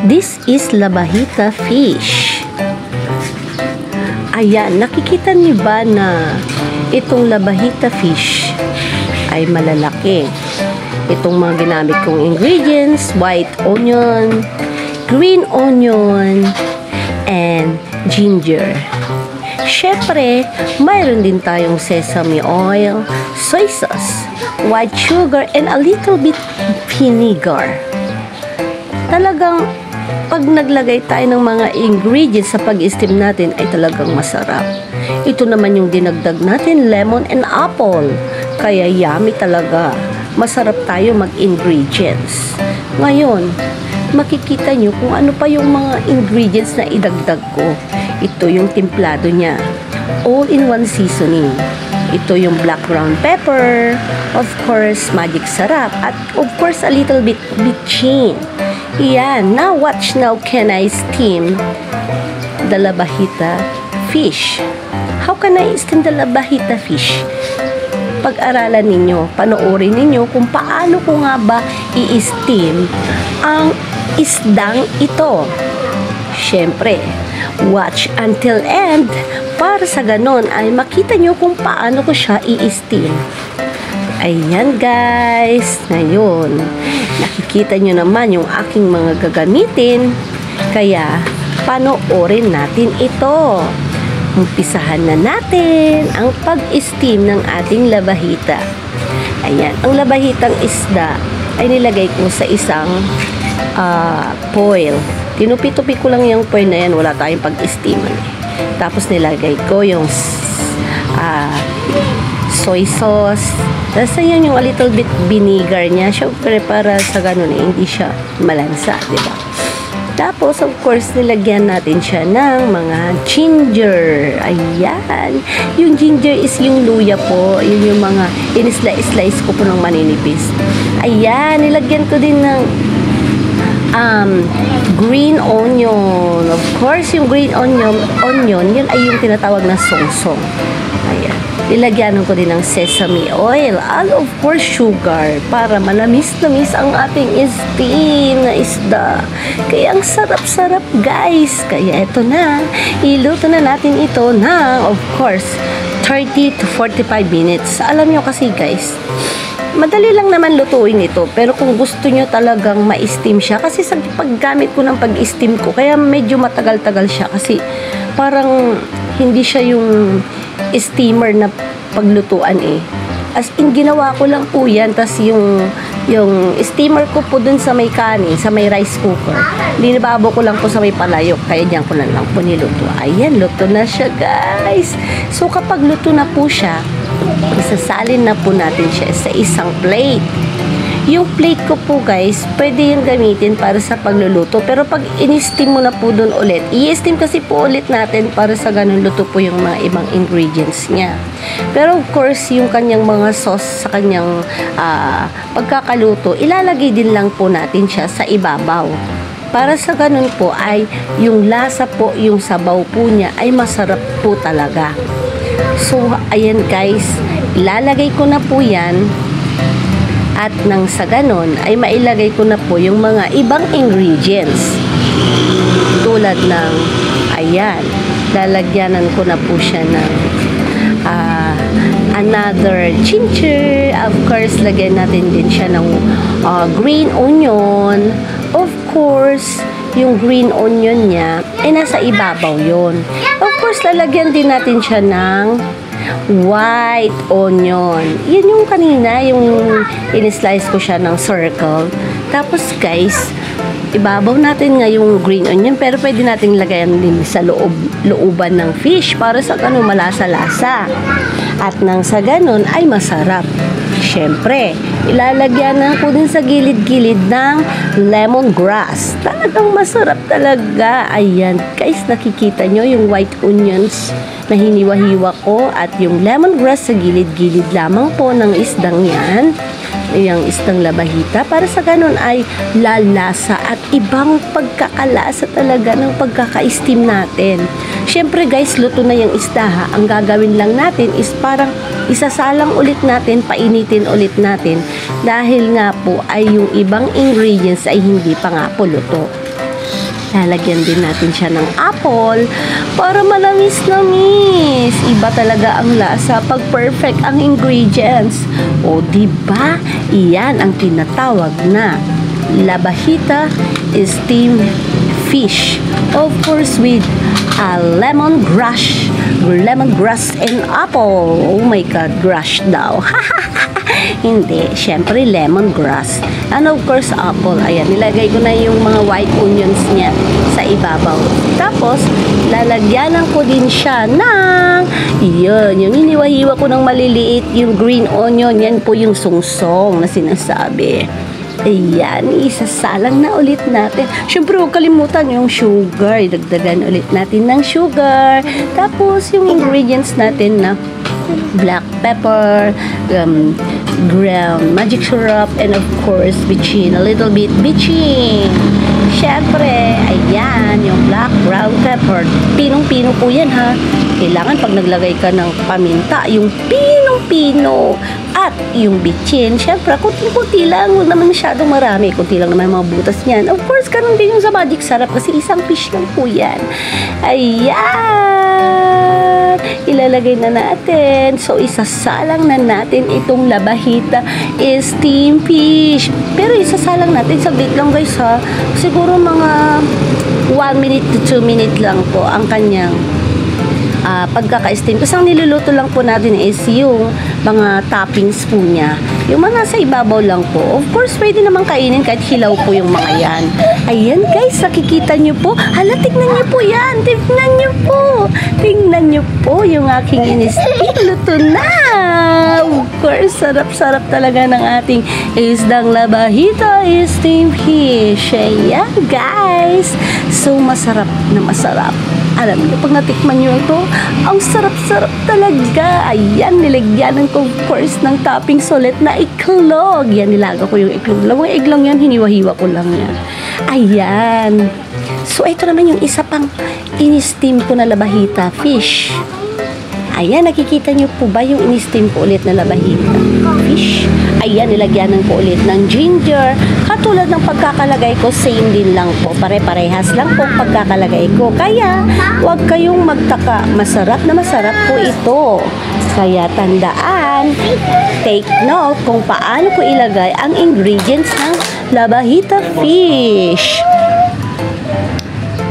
This is labahita fish. Ayan, nakikita niyo ba na itong labahita fish ay malalaki? Itong mga ginamit kong ingredients, white onion, green onion, and ginger. Syempre, mayroon din tayong sesame oil, soy sauce, white sugar, and a little bit vinegar. Talagang pag naglagay tayo ng mga ingredients sa pag-steam natin ay talagang masarap. Ito naman yung dinagdag natin, lemon and apple. Kaya yummy talaga. Masarap tayo mag-ingredients. Ngayon, makikita nyo kung ano pa yung mga ingredients na idagdag ko. Ito yung timplado niya. All-in-one seasoning. Ito yung black ground pepper. Of course, magic sarap. At of course, a little bit bitchin. Yan. Now, watch now can I steam the labahita fish. How can I steam the labahita fish? Pag-aralan ninyo, panoorin ninyo kung paano ko nga ba i-steam ang isdang ito. Syempre, watch until end para sa ganon ay makita nyo kung paano ko siya i-steam. Ayan guys, ngayon nakikita nyo naman yung aking mga gagamitin, kaya panoorin natin ito. Umpisahan na natin ang pag-steam ng ating labahita. Ayan, ang labahitang isda ay nilagay ko sa isang foil. Tinupi-tupi ko lang yung foil na yan, wala tayong pag-steaman. Tapos nilagay ko yung soy sauce. Tapos yan yung a little bit vinegar niya. Syempre para sa ganun hindi siya malansa, diba? Tapos of course nilagyan natin siya ng mga ginger. Ayan. Yung ginger is yung luya po. Yun yung mga in-slice ko po ng maninipis. Ayan. Nilagyan ko din ng green onion. Of course, yung green onion, yun ay yung tinatawag na songsong. Ayan. Nilagyan ko din ng sesame oil. And of course, sugar. Para manamis-namis ang ating steam na isda. Kaya ang sarap-sarap, guys. Kaya eto na. Iluto na natin ito ng, of course, 30 to 45 minutes. Alam nyo kasi, guys, madali lang naman lutuin ito, pero kung gusto nyo talagang ma-steam siya, kasi sa paggamit ko ng pag-steam ko, kaya medyo matagal-tagal siya, kasi parang hindi siya yung steamer na paglutuan eh. As in, ginawa ko lang po yan, tas yung steamer ko po dun sa may kanin, sa may rice cooker, linibabo ko lang po sa may palayok, kaya diyan ko na lang po niluto. Ayan, luto na siya guys. So kapag luto na po siya, isasalin na po natin siya sa isang plate. Yung plate ko po guys, pwede yung gamitin para sa pagluluto, pero pag in-steam mo na po dun ulit, i-steam kasi po ulit natin para sa ganun luto po yung mga ibang ingredients niya. Pero of course, yung kanyang mga sauce sa kanyang pagkakaluto, ilalagay din lang po natin siya sa ibabaw. Para sa ganun po ay yung lasa po, yung sabaw po niya ay masarap po talaga. So, ayan guys, ilalagay ko na po yan. At nang sa ganon, ay mailagay ko na po yung mga ibang ingredients. Tulad ng, ayan, lalagyanan ko na po siya ng another ginger. Of course, lagyan natin din siya ng green onion. Of course, yung green onion niya, ay nasa ibabaw yon. Of course, lalagyan din natin siya ng white onion. Yan yung kanina, yung in-slice ko siya ng circle. Tapos guys, ibabaw natin nga yung green onion, pero pwede natin lagayan din sa looban ng fish para sa ganun malasa-lasa. At nang sa ganun ay masarap. Syempre, ilalagyan ko din sa gilid-gilid ng lemongrass. Talagang masarap talaga. Ayan, guys, nakikita nyo yung white onions na hiniwa-hiwa ko at yung lemongrass sa gilid-gilid lamang po ng isdang yan. Yung isdang labahita. Para sa ganun ay lalasa at ibang pagkakalasa talaga ng pagkaka-steam natin. Syempre guys, luto na yung isda ha. Ang gagawin lang natin is parang isasalang ulit natin, painitin ulit natin. Dahil nga po ay yung ibang ingredients ay hindi pa nga po luto. Lalagyan din natin siya ng apple para manamis-namis. Iba talaga ang lasa pag perfect ang ingredients. O diba? Iyan ang tinatawag na labahita steamed fish. Of course with a lemongrass and apple. Oh my God, grass daw. Hindi, syempre lemongrass. And of course, apple. Ayan, nilagay ko na yung mga white onions niya sa ibabaw. Tapos, lalagyanan ko din siya ng yung iniwahiwa ko ng maliliit, yung green onion. Yan po yung sungsong na sinasabi. Ayan, isasalang na ulit natin. Siyempre, huwag kalimutan yung sugar. Dagdagan ulit natin ng sugar. Tapos, yung ingredients natin na black pepper, ground magic syrup, and of course, bitchin. A little bit bitchin. Siyempre, ayan, yung black brown pepper. Pinong-pino po yan, ha. Kailangan pag naglagay ka ng paminta, yung pinong-pino. At yung bitchin, syempre, kunti-kunti lang. Huwag naman masyadong marami. Kunti lang naman mga butas niyan. Of course, ganun din yung sa magic syrup kasi isang fish lang po yan. Ayan! Ilalagay na natin. So, isasalang na natin itong labahita steamed fish. Pero isasalang natin, saglit lang guys ha. Siguro mga 1 minute to 2 minute lang po ang kanyang pagkaka-steam. Kasi ang niluluto lang po natin is yung mga toppings po niya. Yung mga sa ibabaw lang po. Of course, pwede naman kainin kahit hilaw po yung mga yan. Ayan guys, nakikita nyo po. Hala, tignan nyo po yan. Tignan nyo po. Tignan nyo po yung aking in-steam. Luto na. Of course, sarap-sarap talaga ng ating isdang labahita steamed fish. Ayan guys. So, masarap na masarap. Alam niyo, pag natikman niyo ito, ang sarap-sarap talaga. Ayan, nilagyanan ko, of course, ng toppings ulit na iklog. Yan, nilaga ko yung iklog. Dalawang iglong yan, hiniwa-hiwa ko lang yan. Ayan. So, ito naman yung isa pang in-steam ko na labahita fish. Ayan, nakikita niyo po ba yung in-steam ko ulit na labahita fish? Ayan, nilagyanan ko ulit ng ginger. Katulad ng pagkakalagay ko, same din lang po. Pare-parehas lang po pagkakalagay ko. Kaya, huwag kayong magtaka. Masarap na masarap po ito. Kaya tandaan, take note kung paano ko ilagay ang ingredients ng labahita fish.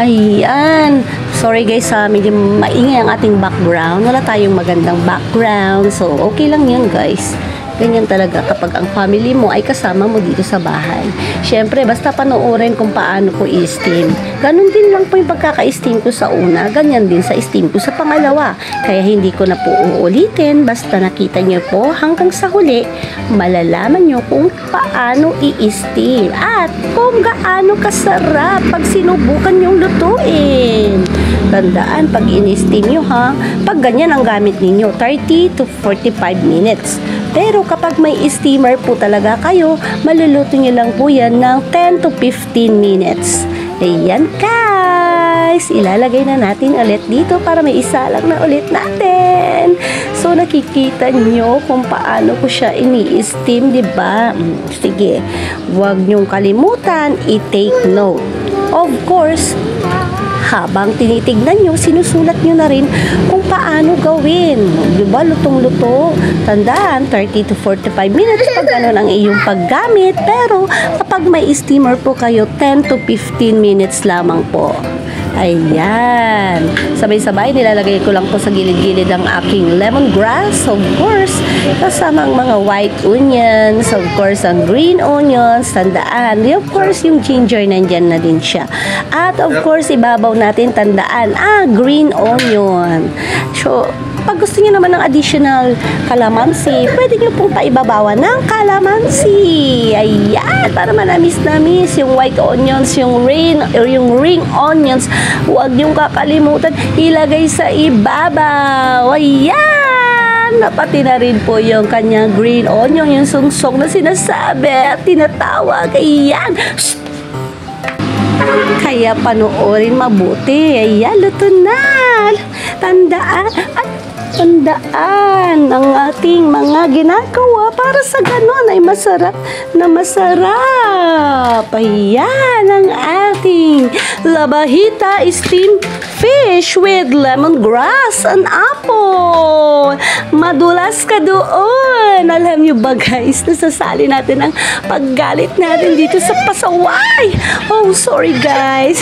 Ayan. Sorry guys ha, medyo maingay ang ating background. Wala tayong magandang background. So, okay lang yun guys. Ganyan talaga kapag ang family mo ay kasama mo dito sa bahay. Siyempre, basta panoorin kung paano ko i-steam. Ganon din lang po yung pagkaka-steam ko sa una. Ganyan din sa steam ko sa pangalawa. Kaya hindi ko na po uulitin. Basta nakita nyo po hanggang sa huli, malalaman nyo kung paano i-steam. At kung gaano kasarap pag sinubukan nyong lutuin. Tandaan, pag in-steam nyo ha, pag ganyan ang gamit ninyo, 30 to 45 minutes. Pero kapag may steamer po talaga kayo, maluluto nyo lang po yan ng 10 to 15 minutes. Ayan guys, ilalagay na natin ulit dito para may isalang na ulit natin. So nakikita nyo kung paano ko siya ini-steam, diba? Sige, huwag nyong kalimutan, i-take note. Of course, habang tinitignan nyo, sinusulat nyo na rin kung paano gawin. Diba, lutong-luto. Tandaan, 30 to 45 minutes pag ganun ang iyong paggamit. Pero, kapag may steamer po kayo, 10 to 15 minutes lamang po. Ayan. Sabay-sabay, nilalagay ko lang po sa gilid-gilid ang aking lemongrass, of course. Kasama ang mga white onions, of course, ang green onions. Tandaan. Of course, yung ginger nandyan na din siya. At of course, ibabaw natin, tandaan, green onion. So, pag gusto niyo naman ng additional calamansi, pwede niyo pong paibabawan ng calamansi. Ayan, para manamis-namis yung white onions, yung ring onions. Huwag niyong kakalimutan ilagay sa ibabaw. Ayan, napati na rin po yung kanyang green onion, yung sungsong na sinasabi at tinatawag. Ayan. Shh! Kaya panoorin mabuti. Ayan, luto na. Tandaan ang ating mga ginagawa para sa ganon ay masarap na masarap. Ayan ang ating Labahita steamed fish with lemongrass and apple. Madulas ka doon. Alam nyo ba guys, nasasali natin ang paggalit natin dito sa pasaway. Oh, sorry guys.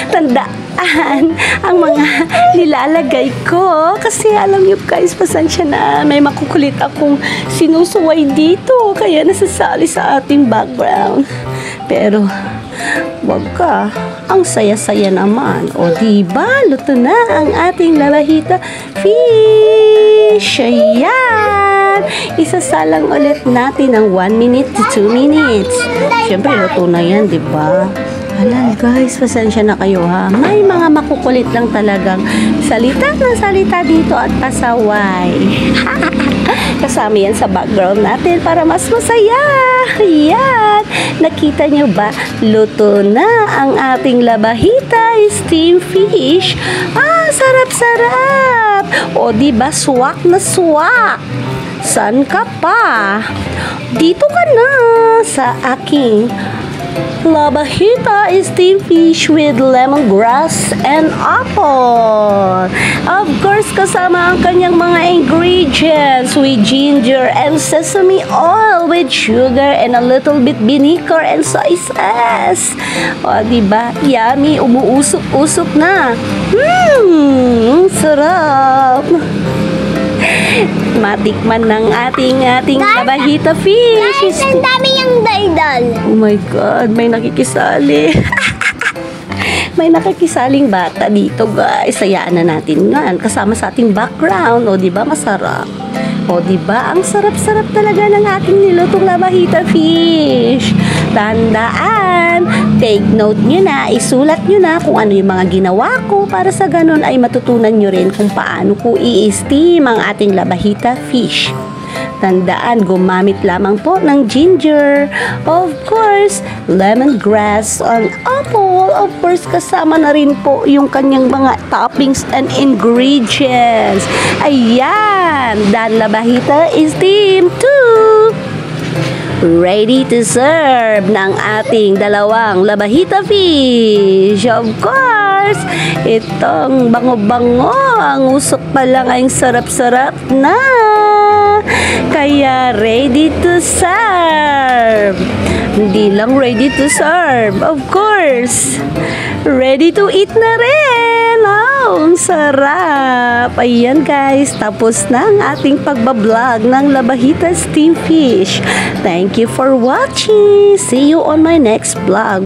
Tandaan ang mga nilalagay ko. Kasi alam nyo guys, pasensya na. May makukulit akong sinusuway dito. Kaya nasasali sa ating background. Pero, wag ka. Ang saya-saya naman. O diba, luto na ang ating labahita fish. Ayan. Isasalang ulit natin ng 1 minute to 2 minutes. Siyempre, luto na yan, diba? Halal guys, pasensya na kayo ha. May mga makukulit lang talagang salita ng salita dito at pasaway. Kasama yan sa background natin para mas masaya. Yan. Nakita nyo ba? Luto na ang ating labahita steamed fish. Ah, sarap-sarap. O diba, swak na swak. San ka pa? Dito ka na sa aking labahita steamed fish with lemongrass and apple. Of course, kasama ang kanyang mga ingredients with ginger and sesame oil with sugar and a little bit vinegar and soy sauce. O, diba? Yummy, umuusok-usok na. Sarap. Matikman ng ating labahita fish. Guys, ang dami yung daldal. Oh my God, may nakikisali. May nakikisaling bata dito guys. Sayaan na natin yan. Kasama sa ating background. O diba masarap? O diba ang sarap-sarap talaga ng ating nilutong labahita fish. Tandaan, take note nyo na, isulat nyo na kung ano yung mga ginawa ko para sa ganun ay matutunan nyo rin kung paano ko i-steam ang ating labahita fish. Tandaan, gumamit lamang po ng ginger, of course, lemongrass, and apple. Of course, kasama na rin po yung kanyang mga toppings and ingredients. Ayan, dan labahita is steamed too. Ready to serve ng ating dalawang labahita fish. Of course, itong bango-bango, ang usok pa lang ay sarap-sarap na. Kaya ready to serve. Hindi lang ready to serve, of course, ready to eat na rin. Oh, ang sarap. Ayan guys, tapos na ang ating pagbablog ng labahita steamed fish. Thank you for watching. See you on my next vlog.